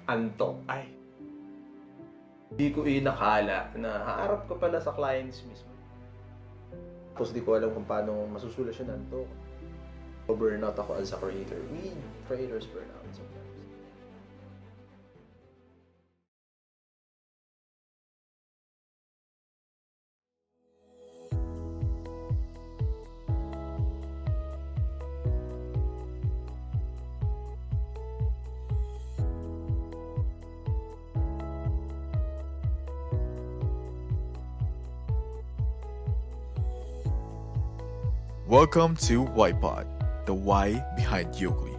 antok. Ay, di ko inakala na haharap ko pala sa clients mismo. Tapos di ko alam kung paano masusolusyonan to. Burnout ako as a creator. We creators burn out sometimes. Welcome to Whypod, the why behind Yogli.